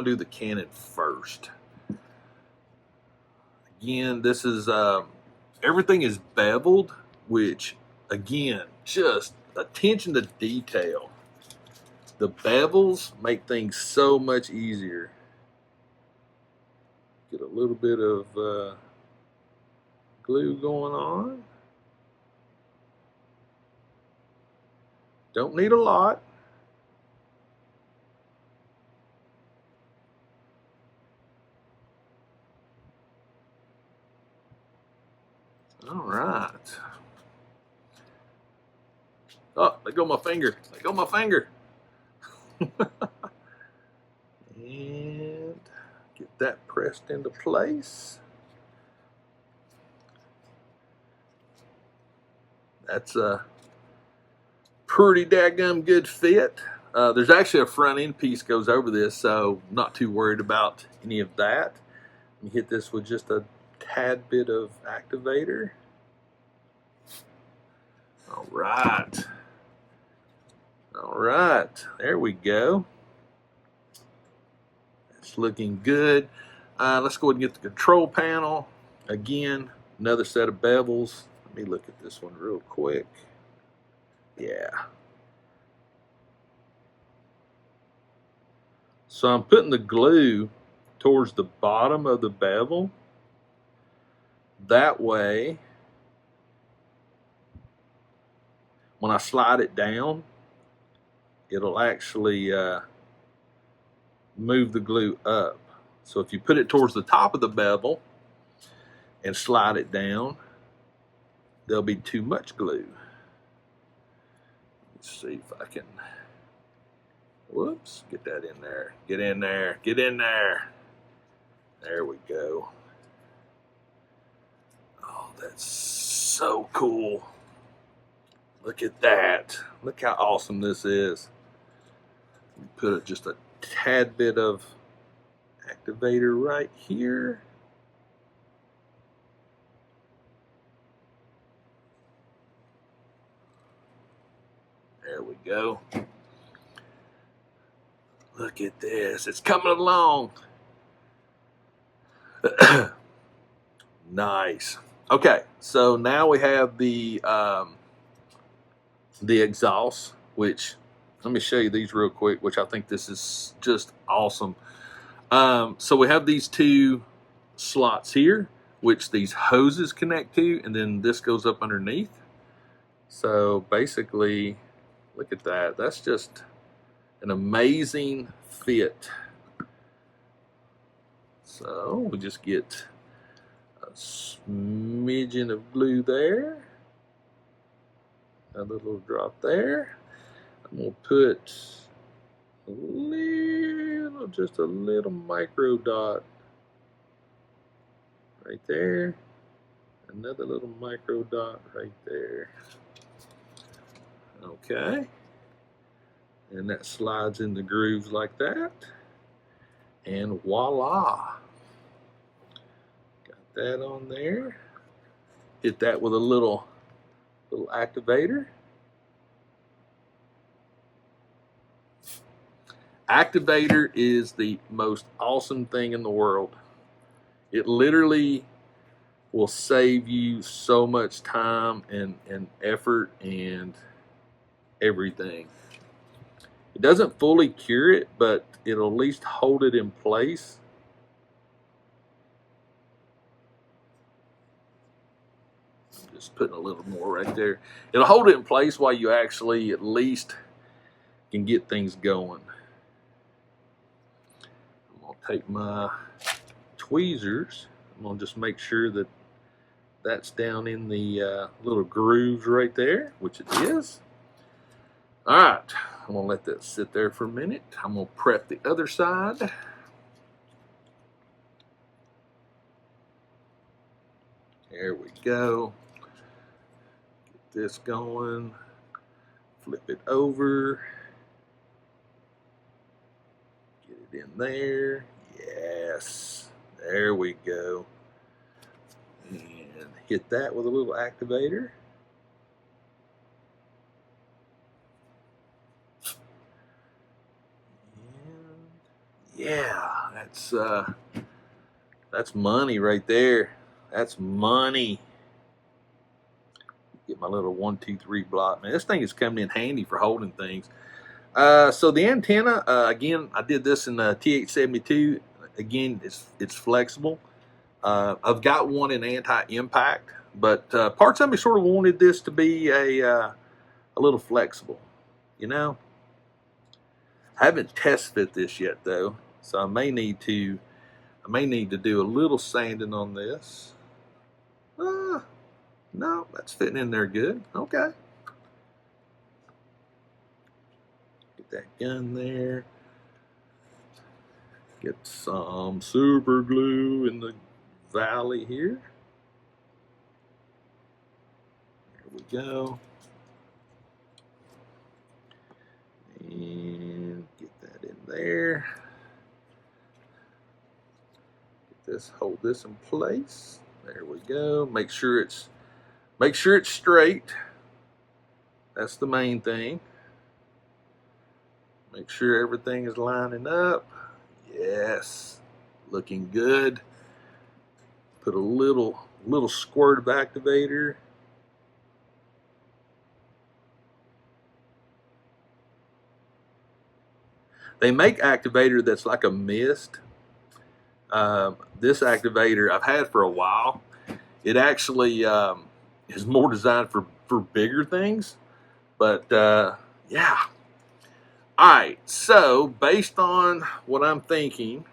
do the cannon first. Again, this is everything is beveled, which again, just attention to detail. The bevels make things so much easier. Get a little bit of glue going on. Don't need a lot. All right. Oh, there go my finger. There go my finger. And get that pressed into place. That's a pretty daggum good fit. There's actually a front end piece goes over this, so not too worried about any of that. You hit this with just a tad bit of activator. All right. All right, there we go. It's looking good. Let's go ahead and get the control panel. Again, another set of bevels. Let me look at this one real quick. Yeah. So I'm putting the glue towards the bottom of the bevel. That way, when I slide it down, it'll actually move the glue up. So if you put it towards the top of the bevel and slide it down, there'll be too much glue. Let's see if I can, whoops, get that in there. Get in there, get in there. There we go. Oh, that's so cool. Look at that. Look how awesome this is. Put just a tad bit of activator right here. There we go. Look at this. It's coming along. Nice. Okay, so now we have the exhaust, which let me show you these real quick, which I think this is just awesome. So we have these two slots here, which these hoses connect to, and then this goes up underneath. So basically, look at that. That's just an amazing fit. So we just get a smidgen of glue there. Another little drop there. I'm gonna put a little, just a little micro dot right there. Another little micro dot right there. Okay. And that slides in the grooves like that. And voila. Got that on there. Hit that with a little activator. Activator is the most awesome thing in the world. It literally will save you so much time and effort and everything. It doesn't fully cure it, but it'll at least hold it in place. I'm just putting a little more right there. It'll hold it in place while you actually at least can get things going. I'm going to take my tweezers. I'm going to just make sure that that's down in the little grooves right there, which it is. All right, I'm going to let that sit there for a minute. I'm going to prep the other side. There we go. Get this going. Flip it over. Get it in there. Yes. There we go. And hit that with a little activator. And yeah, that's money right there. That's money. Get my little 1, 2, 3 block. Man, this thing is coming in handy for holding things. So the antenna, again, I did this in the TH72. Again, it's flexible. I've got one in anti-impact, but parts of me sort of wanted this to be a little flexible, you know. I haven't test fit this yet though, so I may need to do a little sanding on this. No, that's fitting in there good. Okay. Get that gun there. Get some super glue in the valley here. There we go. And get that in there. Get this, hold this in place. There we go. Make sure it's straight. That's the main thing. Make sure everything is lining up. Yes, looking good. Put a little squirt of activator. They make activator that's like a mist. This activator I've had for a while. It actually is more designed for bigger things. But yeah. All right, so based on what I'm thinking,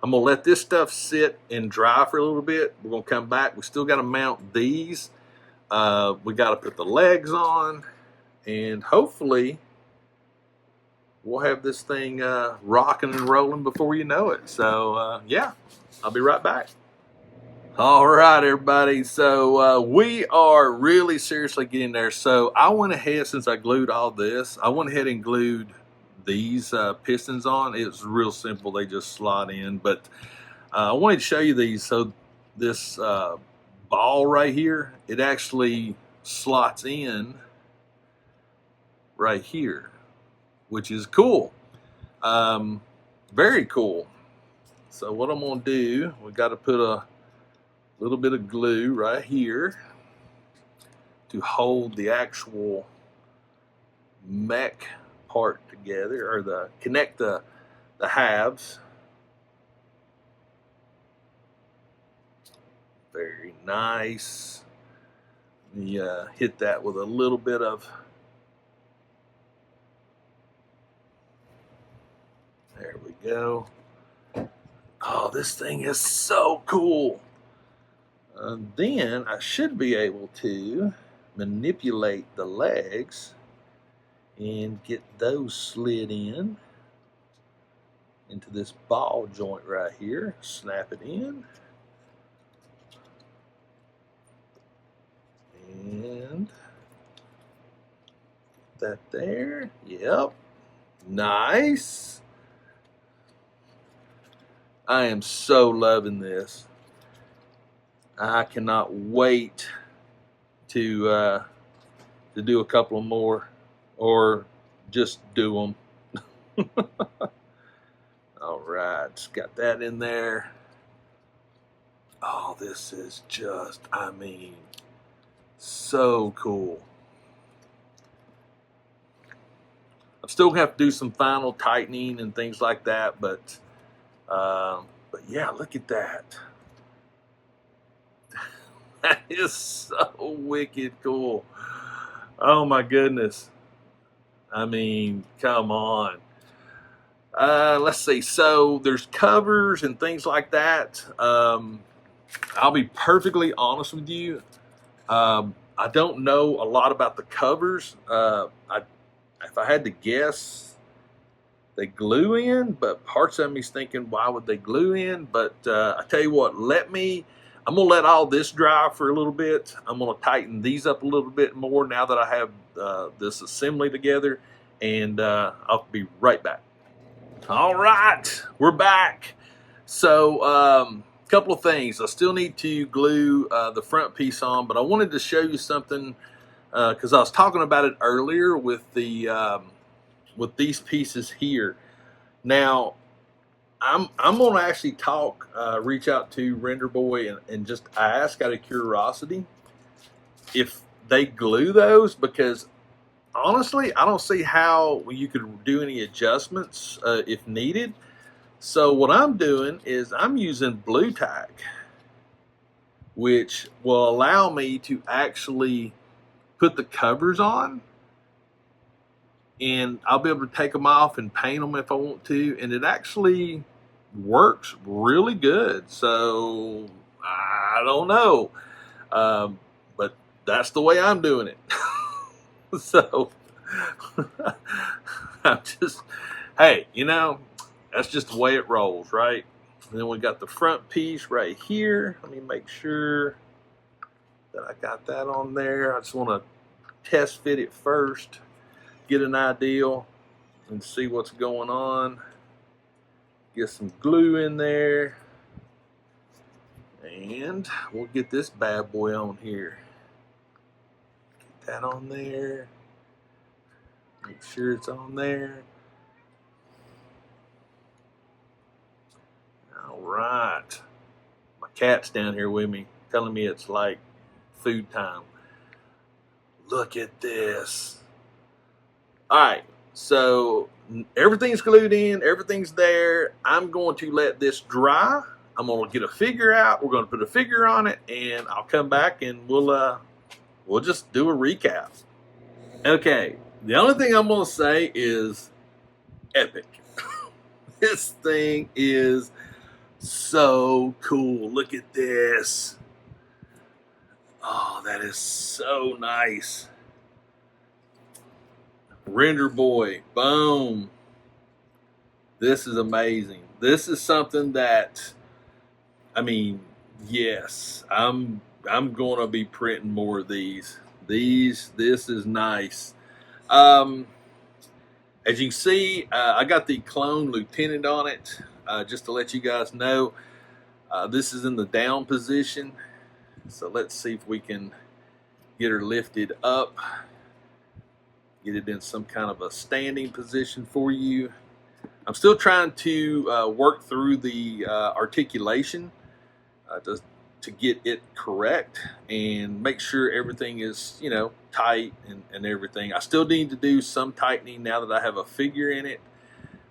I'm going to let this stuff sit and dry for a little bit. We're going to come back. We still got to mount these. We got to put the legs on. And hopefully, we'll have this thing rocking and rolling before you know it. So, yeah, I'll be right back. All right, everybody. So we are really seriously getting there. So I went ahead, since I glued all this, I went ahead and glued these pistons on. It was real simple. They just slot in. But I wanted to show you these. So this ball right here, it actually slots in right here, which is cool. Very cool. So what I'm going to do, we got to put a little bit of glue right here to hold the actual mech part together, or connect the halves. Very nice. You hit that with a little bit of, there we go. Oh, this thing is so cool. Then I should be able to manipulate the legs and get those slid in into this ball joint right here. Snap it in. And that there. Yep. Nice. I am so loving this. I cannot wait to do a couple more, or just do them. All right, got that in there. Oh, this is just, I mean, so cool. I'm still gonna have to do some final tightening and things like that, but yeah, look at that. That is so wicked cool. Oh my goodness. I mean, come on. Let's see. So there's covers and things like that. I'll be perfectly honest with you. I don't know a lot about the covers. If I had to guess, they glue in, but parts of me's thinking, why would they glue in? But I tell you what, I'm gonna let all this dry for a little bit. I'm gonna tighten these up a little bit more now that I have this assembly together, and I'll be right back. All right, we're back. So, a couple of things. I still need to glue the front piece on, but I wanted to show you something because I was talking about it earlier with with these pieces here. Now, I'm gonna actually reach out to Renderboy and just ask out of curiosity if they glue those, because honestly, I don't see how you could do any adjustments if needed. So what I'm doing is I'm using blue tack, which will allow me to actually put the covers on, and I'll be able to take them off and paint them if I want to, and it actually works really good. So I don't know, but that's the way I'm doing it. So I'm just, hey, that's just the way it rolls, right? And then we got the front piece right here. Let me make sure that I got that on there. I just want to test fit it first, get an idea, and see what's going on. Get some glue in there, and we'll get this bad boy on here. Get that on there. Make sure it's on there. All right. My cat's down here with me, telling me it's like food time. Look at this. All right, so everything's glued in, everything's there. I'm going to let this dry. I'm going to get a figure out. We're going to put a figure on it, and I'll come back and we'll just do a recap. Okay, the only thing I'm going to say is epic. This thing is so cool. Look at this. Oh, that is so nice. Renderboy, boom. This is amazing. This is something that, I mean, yes, I'm going to be printing more of these. This is nice. As you can see, I got the Clone Lieutenant on it. Just to let you guys know, this is in the down position. So let's see if we can get her lifted up. Get it in some kind of a standing position for you. I'm still trying to work through the articulation to get it correct and make sure everything is, tight and everything. I still need to do some tightening now that I have a figure in it,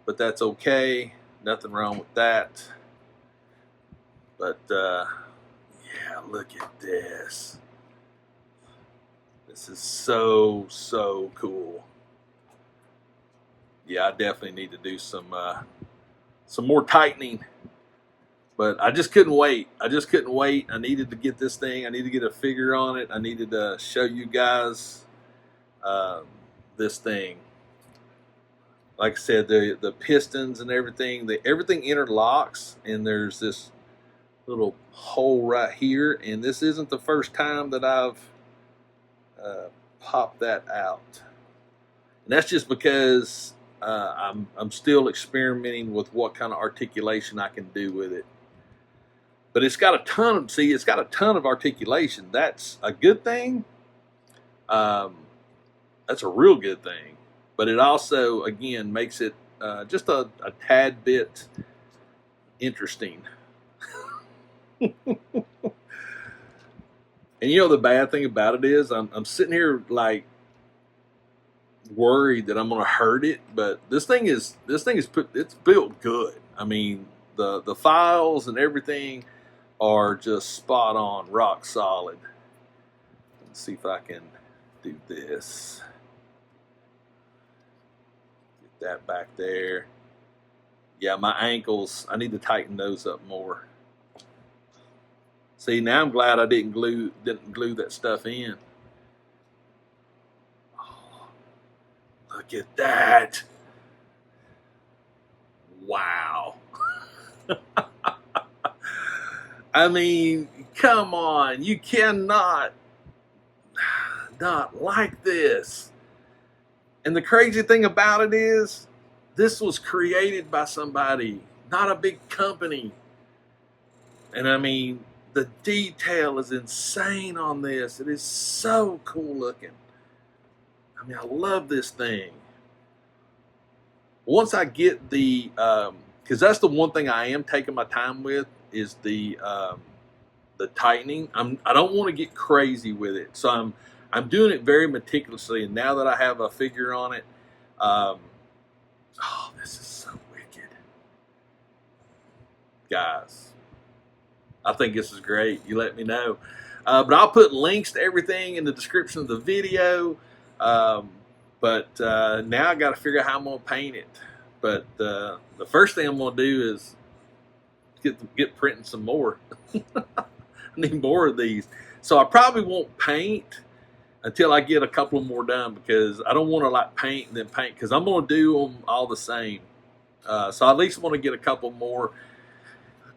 but that's okay. Nothing wrong with that. But yeah, look at this. This is so cool. Yeah, I definitely need to do some more tightening, but I just couldn't wait. I needed to get this thing. I needed to get a figure on it. I needed to show you guys this thing. Like I said, the pistons and everything, everything interlocks, and there's this little hole right here, and this isn't the first time that I've pop that out, and that's just because I'm still experimenting with what kind of articulation I can do with it. But it's got a ton of articulation. That's a good thing. That's a real good thing. But it also, again, makes it just a tad bit interesting. And you know the bad thing about it is I'm sitting here like worried that I'm gonna hurt it, but this thing is it's built good. I mean the files and everything are just spot on, rock solid. Let's see if I can do this. Get that back there. Yeah, my ankles, I need to tighten those up more. See, now I'm glad I didn't glue that stuff in. Oh, look at that. Wow. I mean, come on. You cannot not like this. And the crazy thing about it is, this was created by somebody, not a big company. And I mean, the detail is insane on this. It is so cool looking. I mean, I love this thing. Once I get the, because that's the one thing I am taking my time with, is the tightening. I don't want to get crazy with it, so I'm doing it very meticulously. And now that I have a figure on it, oh, this is so wicked, guys. I think this is great. You let me know. But I'll put links to everything in the description of the video. But now I got to figure out how I'm going to paint it. But the first thing I'm going to do is get printing some more. I need more of these. So I probably won't paint until I get a couple more done, because I don't want to like paint and then paint, because I'm going to do them all the same. So I at least want to get a couple more,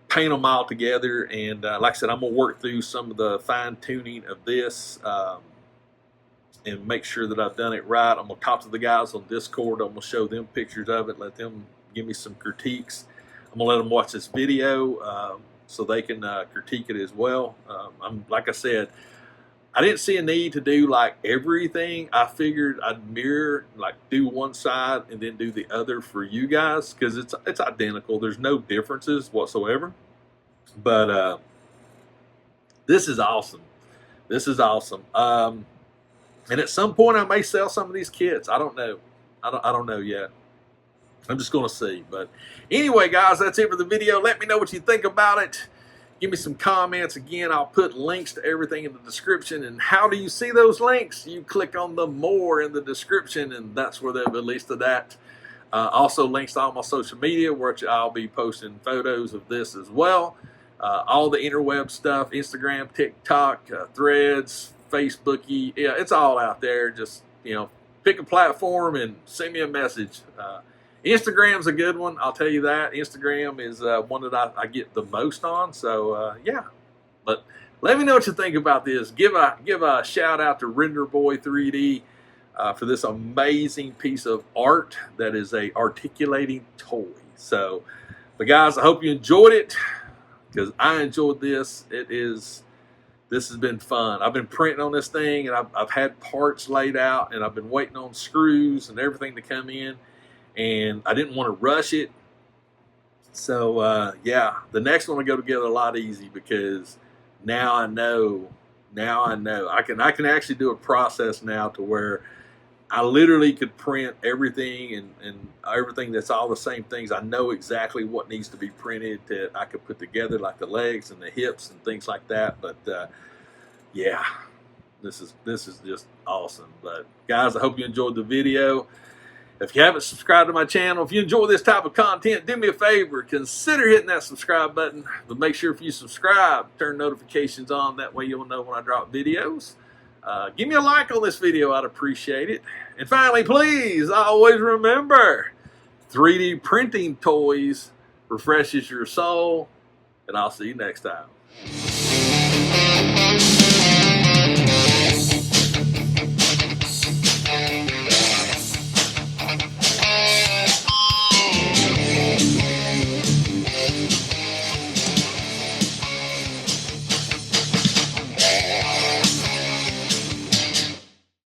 paint them all together, and like I said, I'm going to work through some of the fine tuning of this and make sure that I've done it right. I'm going to talk to the guys on Discord. I'm going to show them pictures of it, let them give me some critiques. I'm going to let them watch this video so they can critique it as well. Like I said, I didn't see a need to do like everything. I figured I'd mirror, like do one side and then do the other for you guys, because it's identical. There's no differences whatsoever. But this is awesome. This is awesome. And at some point I may sell some of these kits. I don't know. I don't know yet. I'm just going to see. But anyway, guys, that's it for the video. Let me know what you think about it. Give me some comments. Again, I'll put links to everything in the description. And how do you see those links? You click on the more in the description, and that's where they'll be released to that. Also, links to all my social media, where I'll be posting photos of this as well. All the interweb stuff, Instagram, TikTok, Threads, Facebooky. Yeah, it's all out there. Just, pick a platform and send me a message. Instagram's a good one, I'll tell you that. Instagram is one that I get the most on. So yeah, but let me know what you think about this. Give a shout out to Renderboy3D for this amazing piece of art that is a articulating toy. So, but guys, I hope you enjoyed it, because I enjoyed this. This has been fun. I've been printing on this thing, and I've had parts laid out, and I've been waiting on screws and everything to come in. And I didn't want to rush it. So, yeah, the next one will go together a lot easy, because now I know. I can actually do a process now to where I literally could print everything and everything that's all the same things. I know exactly what needs to be printed that I could put together, like the legs and the hips and things like that. But, yeah, this is just awesome. But, guys, I hope you enjoyed the video. If you haven't subscribed to my channel, if you enjoy this type of content, do me a favor, consider hitting that subscribe button. But make sure if you subscribe, turn notifications on. That way you'll know when I drop videos. Give me a like on this video. I'd appreciate it. And finally, please, always remember, 3D printing toys refreshes your soul. And I'll see you next time.